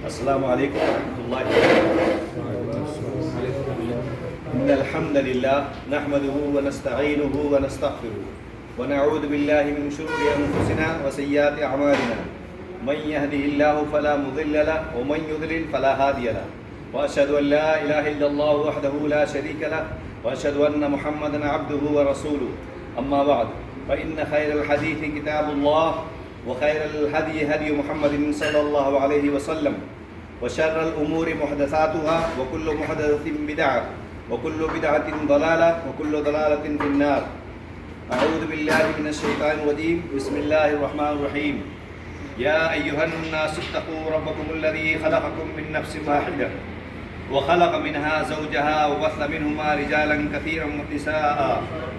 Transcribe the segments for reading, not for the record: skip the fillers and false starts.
السلام علیکم ورحمۃ اللہ وبرکاتہ۔ ان الحمد للہ نحمده ونستعینه ونستغفره ونعوذ باللہ من شرور انفسنا وسیئات اعمالنا من يهده الله فلا مضل له ومن يضلل فلا هادي له واشهد ان لا اله الا الله وحده لا شريك له واشهد ان محمدا عبده ورسوله اما بعد فان خير الحديث كتاب الله وخير الهدي هدي محمد صلى الله عليه وسلم وشر الأمور محدثاتها وكل محدثة بدعة وكل بدعة ضلالة وكل ضلالة في النار. أعوذ بالله من الشيطان الرجيم. بسم الله الرحمن الرحيم. يا أيها الناس اتقوا ربكم الذي خلقكم من نفس واحدة وخلق منها زوجها وبث منهما رجالا كثيرا ونساء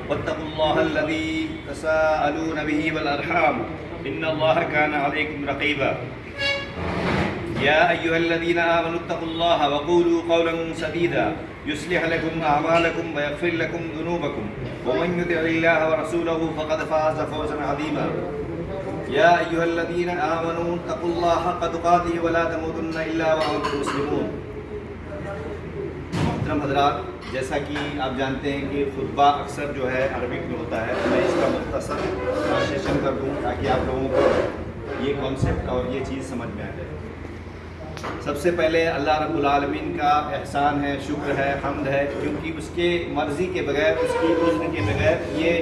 واتقوا الله الذي تساءلون به والأرحام إن الله كان عليكم رقيبا. يا أيها الذين آمنوا اتقوا الله وقولوا قولا سديدا يصلح لكم أعمالكم ويغفر لكم ذنوبكم ومن يطع الله ورسوله فقد فاز فوزا عظيما. يا أيها الذين آمنوا اتقوا الله حق تقاته ولا تموتن إلا وأنتم مسلمون. محترم حضرات، جیسا کہ آپ جانتے ہیں کہ خطبہ اکثر جو ہے عربک میں ہوتا ہے، میں اس کا مختصر ٹرانسلیشن کر دوں تاکہ آپ لوگوں کو یہ کانسیپٹ اور یہ چیز سمجھ میں آ جائے. سب سے پہلے اللہ رب العالمین کا احسان ہے، شکر ہے، حمد ہے، کیونکہ اس کے مرضی کے بغیر، اس کی اذن کے بغیر یہ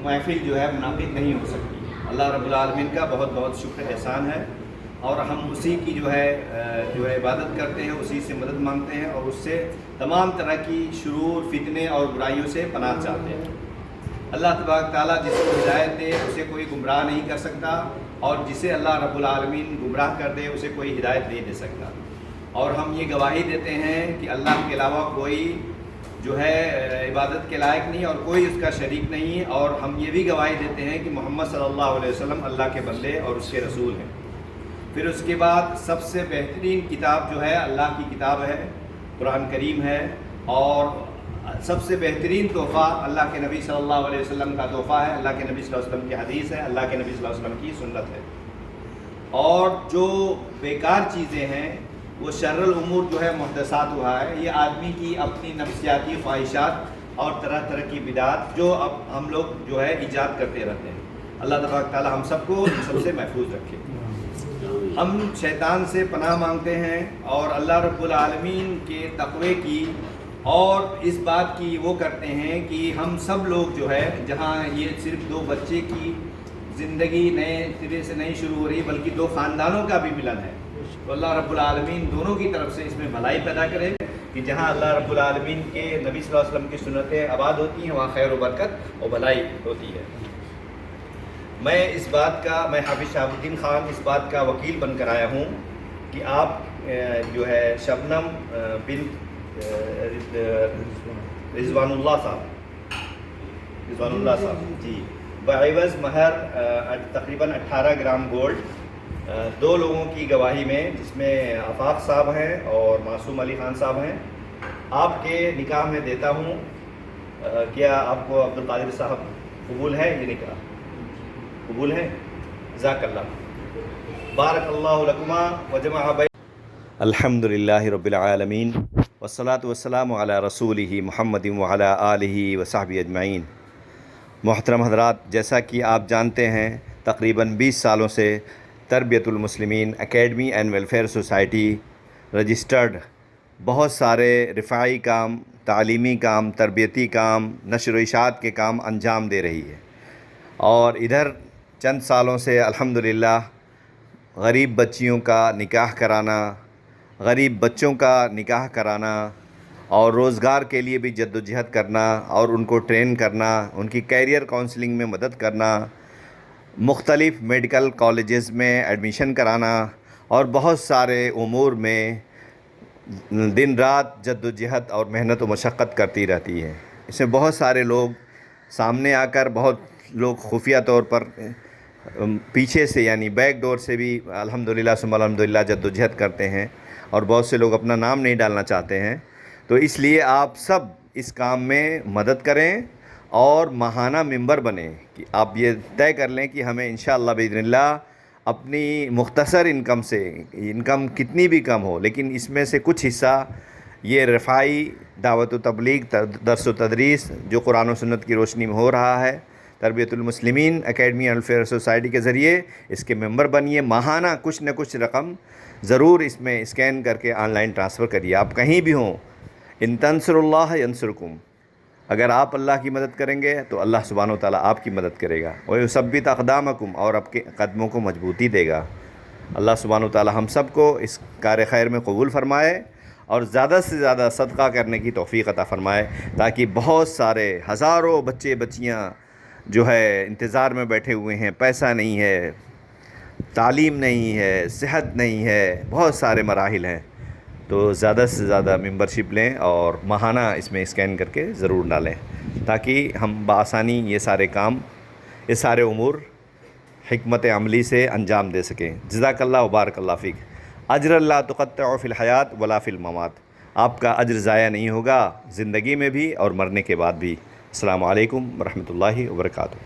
محفل جو ہے منعقد نہیں ہو سکتی. اللہ رب العالمین کا بہت بہت شکر احسان ہے، اور ہم اسی کی جو ہے عبادت کرتے ہیں، اسی سے مدد مانگتے ہیں، اور اس سے تمام طرح کی شرور، فتنے اور برائیوں سے پناہ چاہتے ہیں. اللہ تبارک تعالیٰ جس کو ہدایت دے اسے کوئی گمراہ نہیں کر سکتا، اور جسے اللہ رب العالمین گمراہ کر دے اسے کوئی ہدایت نہیں دے سکتا. اور ہم یہ گواہی دیتے ہیں کہ اللہ کے علاوہ کوئی جو ہے عبادت کے لائق نہیں اور کوئی اس کا شریک نہیں، اور ہم یہ بھی گواہی دیتے ہیں کہ محمد صلی اللہ علیہ وسلم اللہ کے بندے اور اس کے رسول ہیں. پھر اس کے بعد سب سے بہترین کتاب جو ہے اللہ کی کتاب ہے، قرآن کریم ہے، اور سب سے بہترین تحفہ اللہ کے نبی صلی اللہ علیہ وسلم کا تحفہ ہے، اللہ کے نبی صلی اللہ علیہ وسلم کی حدیث ہے، اللہ کے نبی صلی اللہ علیہ وسلم کی سنت ہے. اور جو بیکار چیزیں ہیں وہ شر الامور جو ہے محدثات ہوا ہے، یہ آدمی کی اپنی نفسیاتی خواہشات اور طرح طرح کی بدعات جو اب ہم لوگ جو ہے ایجاد کرتے رہتے ہیں. اللہ تبارک تعالی ہم سب کو ان سب سے محفوظ رکھے. ہم شیطان سے پناہ مانگتے ہیں اور اللہ رب العالمین کے تقوی کی اور اس بات کی وہ کرتے ہیں کہ ہم سب لوگ جو ہے، جہاں یہ صرف دو بچے کی زندگی نئے سرے سے نہیں شروع ہو رہی بلکہ دو خاندانوں کا بھی ملن ہے، تو اللہ رب العالمین دونوں کی طرف سے اس میں بھلائی پیدا کرے کہ جہاں اللہ رب العالمین کے نبی صلی اللہ علیہ وسلم کی سنتیں آباد ہوتی ہیں وہاں خیر و برکت اور بھلائی ہوتی ہے. میں حافظ شہاب الدین خان اس بات کا وکیل بن کر آیا ہوں کہ آپ جو ہے شبنم بن رضوان اللہ صاحب جی بعوض مہر تقریباً 18 گرام گولڈ، دو لوگوں کی گواہی میں، جس میں آفاق صاحب ہیں اور معصوم علی خان صاحب ہیں، آپ کے نکاح میں دیتا ہوں. کیا آپ کو عبد القادر صاحب قبول ہے یہ نکاح؟ قبول ہے؟ جزاک اللہ، بارک اللہ لکما وجمع بین. الحمد للہ رب العالمین والصلاة والسلام علی رسولہ محمد وعلی آلہ وصحبہ اجمعین. محترم حضرات، جیسا کہ آپ جانتے ہیں تقریباً 20 سالوں سے Tarbiyat Almuslimeen academy and welfare society registered بہت سارے رفاعی کام، تعلیمی کام، تربیتی کام، نشر و اشاعت کے کام انجام دے رہی ہے. اور ادھر چند سالوں سے الحمدللہ غریب بچیوں کا نکاح کرانا، غریب بچوں کا نکاح کرانا اور روزگار کے لیے بھی جد و جہد کرنا اور ان کو ٹرین کرنا، ان کی کیریئر کاؤنسلنگ میں مدد کرنا، مختلف میڈیکل کالجز میں ایڈمیشن کرانا، اور بہت سارے امور میں دن رات جد و جہد اور محنت و مشقت کرتی رہتی ہے. اس میں بہت سارے لوگ سامنے آ کر، بہت لوگ خفیہ طور پر پیچھے سے یعنی بیک ڈور سے بھی الحمدللہ ثم الحمدللہ جد و جہد کرتے ہیں، اور بہت سے لوگ اپنا نام نہیں ڈالنا چاہتے ہیں. تو اس لیے آپ سب اس کام میں مدد کریں اور ماہانہ ممبر بنیں کہ آپ یہ طے کر لیں کہ ہمیں انشاءاللہ باذن اللہ اپنی مختصر انکم سے، انکم کتنی بھی کم ہو لیکن اس میں سے کچھ حصہ یہ رفاعی دعوت و تبلیغ، درس و تدریس جو قرآن و سنت کی روشنی میں ہو رہا ہے، تربیت المسلمین اکیڈمی ویلفیئر سوسائٹی کے ذریعے اس کے ممبر بنیے، ماہانہ کچھ نہ کچھ رقم ضرور اس میں اسکین کر کے آن لائن ٹرانسفر کریے، آپ کہیں بھی ہوں۔ ان تنصر اللہ ینصرکم، اگر آپ اللہ کی مدد کریں گے تو اللہ سبحانہ و تعالیٰ آپ کی مدد کرے گا، وَيُثَبِّتْ أَقْدَامَكُمْ، اور آپ کے قدموں کو مضبوطی دے گا۔ اللہ سبحانہ و تعالیٰ ہم سب کو اس کار خیر میں قبول فرمائے اور زیادہ سے زیادہ صدقہ کرنے کی توفیق عطا فرمائے، تاکہ بہت سارے ہزاروں بچے بچیاں جو ہے انتظار میں بیٹھے ہوئے ہیں، پیسہ نہیں ہے، تعلیم نہیں ہے، صحت نہیں ہے، بہت سارے مراحل ہیں، تو زیادہ سے زیادہ ممبرشپ لیں اور ماہانہ اس میں اسکین کر کے ضرور ڈالیں، تاکہ ہم بآسانی یہ سارے کام، یہ سارے امور حکمت عملی سے انجام دے سکیں۔ جزاک اللہ و بارک اللہ فیک۔ اجر اللہ تقطع فی الحیات ولا فی الممات، آپ کا اجر ضائع نہیں ہوگا زندگی میں بھی اور مرنے کے بعد بھی۔ السلام علیکم ورحمۃ اللہ وبرکاتہ۔